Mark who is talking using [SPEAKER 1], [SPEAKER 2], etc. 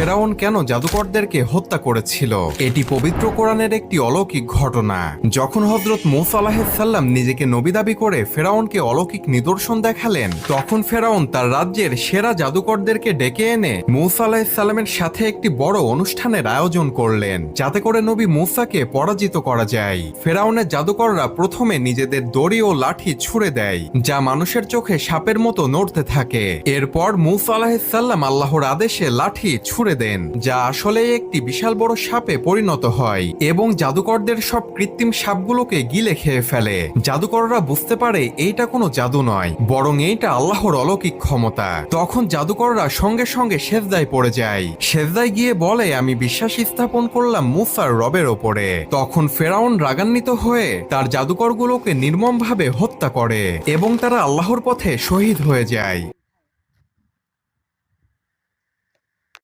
[SPEAKER 1] ফেরাউন কেন জাদুকরদেরকে হত্যা করেছিল। এটি পবিত্র কোরআনের একটি অলৌকিক ঘটনা। যখন হযরত মূসা আলাইহিসসালাম নিজেকে নবী দাবি করে ফেরাউনকে অলৌকিক নিদর্শন দেখালেন, তখন ফেরাউন তার রাজ্যের সেরা জাদুকরদেরকে ডেকে এনে মূসা আলাইহিসসালামের সাথে একটি বড় অনুষ্ঠানের আয়োজন করলেন, যাতে করে নবী মূসাকে পরাজিত করা যায়। ফেরাউনের জাদুকররা প্রথমে নিজেদের দড়ি ও লাঠি ছুঁড়ে দেয়, যা মানুষের চোখে সাপের মতো নড়তে থাকে। এরপর মূসা আলাইহিসসালাম আল্লাহর আদেশে লাঠি ছুঁড়ে দেন, যা আসলে একটি বিশাল বড় সাপে পরিণত হয় এবং জাদুকরদের সব কৃত্রিম সাপগুলোকে গিলে খেয়ে ফেলে। জাদুকররা বুঝতে পারে এইটা কোনো জাদু নয়, বরং এইটা আল্লাহর অলৌকিক ক্ষমতা। তখন জাদুকররা সঙ্গে সঙ্গে সেজদায় পড়ে যায়। সেজদায় গিয়ে বলে, আমি বিশ্বাস স্থাপন করলাম মূসার রবের ওপরে। তখন ফেরাউন রাগান্বিত হয়ে তার জাদুকরগুলোকে নির্মমভাবে হত্যা করে এবং তারা আল্লাহর পথে শহীদ হয়ে যায়।